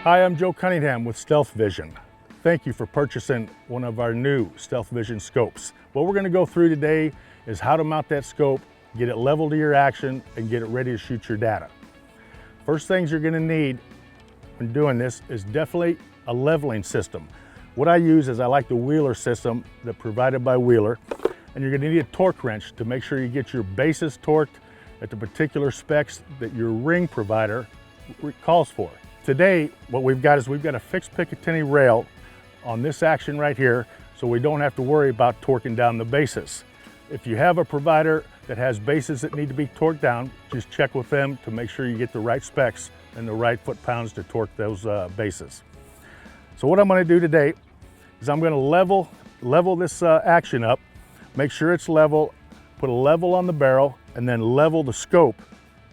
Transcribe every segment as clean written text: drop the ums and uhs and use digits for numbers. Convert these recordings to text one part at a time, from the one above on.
Hi, I'm Joe Cunningham with Stealth Vision. Thank you for purchasing one of our new Stealth Vision scopes. What we're going to go through today is how to mount that scope, get it level to your action, and get it ready to shoot your data. First things you're going to need when doing this is definitely a leveling system. What I use is I like the Wheeler system that's provided by Wheeler, and you're going to need a torque wrench to make sure you get your bases torqued at the particular specs that your ring provider calls for. Today, what we've got is we've got a fixed Picatinny rail on this action right here, so we don't have to worry about torquing down the bases. If you have a provider that has bases that need to be torqued down, just check with them to make sure you get the right specs and the right foot-pounds to torque those bases. So what I'm going to do today is I'm going to level this action up, make sure it's level, put a level on the barrel, and then level the scope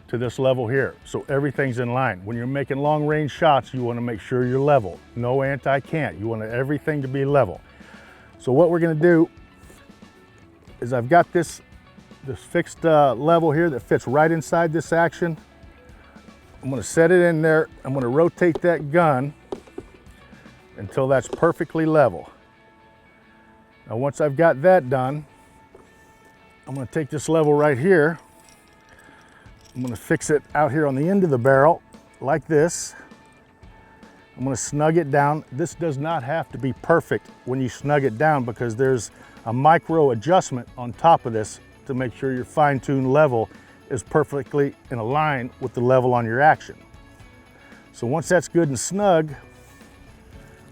to this level here, so everything's in line. When you're making long range shots, you want to make sure you're level. No anti-cant, you want everything to be level. So what we're going to do is I've got this fixed level here that fits right inside this action. I'm going to set it in there. I'm going to rotate that gun until that's perfectly level. Now once I've got that done, I'm going to take this level right here. I'm going to fix it out here on the end of the barrel like this. I'm going to snug it down. This does not have to be perfect when you snug it down because there's a micro adjustment on top of this to make sure your fine-tuned level is perfectly in a line with the level on your action. So once that's good and snug,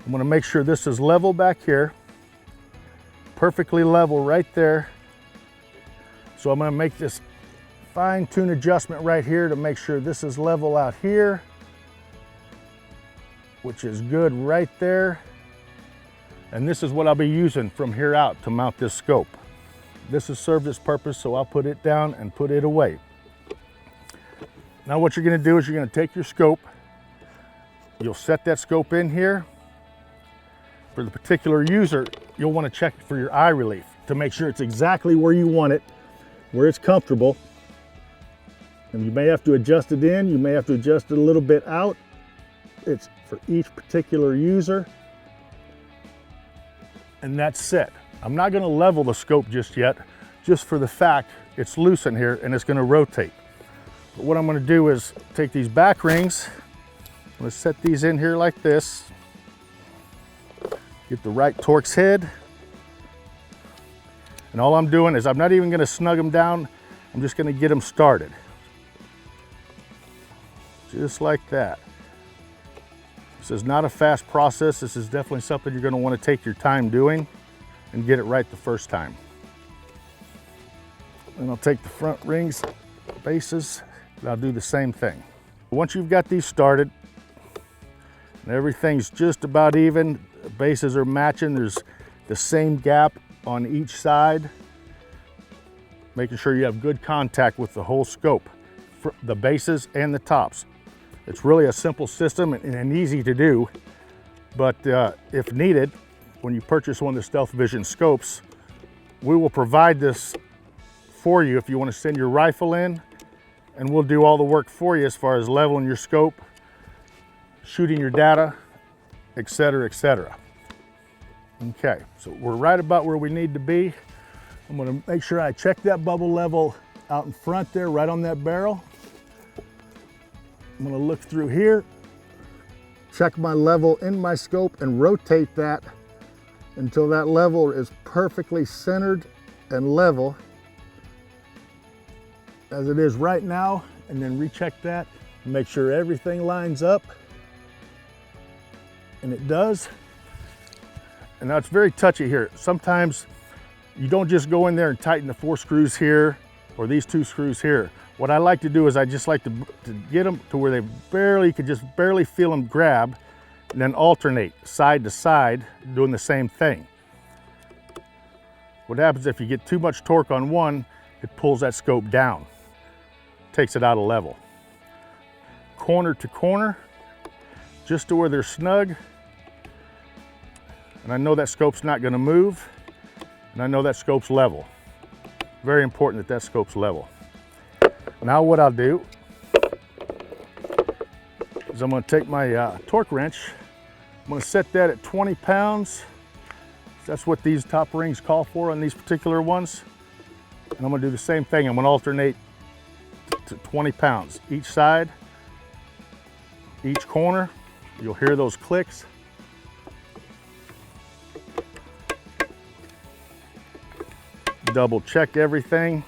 I'm going to make sure this is level back here, perfectly level right there. So I'm going to make this fine-tune adjustment right here to make sure this is level out here, which is good right there. And this is what I'll be using from here out to mount this scope. This has served its purpose, so I'll put it down and put it away. Now what you're going to do is you're going to take your scope, you'll set that scope in here. For the particular user, you'll want to check for your eye relief to make sure it's exactly where you want it, where it's comfortable. And you may have to adjust it in, you may have to adjust it a little bit out. It's for each particular user. And that's set. I'm not going to level the scope just yet, just for the fact it's loose in here and it's going to rotate. But what I'm going to do is take these back rings, I'm going to set these in here like this, get the right Torx head, and all I'm doing is I'm not even going to snug them down, I'm just going to get them started. Just like that. This is not a fast process. This is definitely something you're going to want to take your time doing and get it right the first time. And I'll take the front rings, bases, and I'll do the same thing. Once you've got these started and everything's just about even, the bases are matching, there's the same gap on each side, making sure you have good contact with the whole scope, the bases and the tops. It's really a simple system and easy to do, but if needed, when you purchase one of the Stealth Vision scopes, we will provide this for you if you want to send your rifle in, and we'll do all the work for you as far as leveling your scope, shooting your data, etc., etc. Okay, so we're right about where we need to be. I'm going to make sure I check that bubble level out in front there, right on that barrel. I'm going to look through here, check my level in my scope, and rotate that until that level is perfectly centered and level as it is right now, and then recheck that and make sure everything lines up, and it does. And now it's very touchy here. Sometimes you don't just go in there and tighten the 4 screws here or these 2 screws here. What I like to do is I just like to get them to where you could just barely feel them grab, and then alternate side to side, doing the same thing. What happens if you get too much torque on one, it pulls that scope down, takes it out of level. Corner to corner, just to where they're snug. And I know that scope's not going to move, and I know that scope's level. Very important that that scope's level. Now what I'll do is I'm going to take my torque wrench. I'm going to set that at 20 pounds. That's what these top rings call for on these particular ones. And I'm going to do the same thing. I'm going to alternate to 20 pounds each side, each corner. You'll hear those clicks. Double check everything.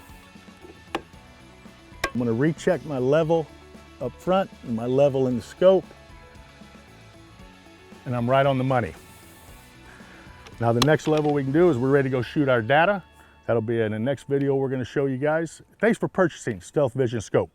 I'm going to recheck my level up front and my level in the scope, and I'm right on the money. Now the next level we can do is we're ready to go shoot our data. That'll be in the next video we're going to show you guys. Thanks for purchasing Stealth Vision Scope.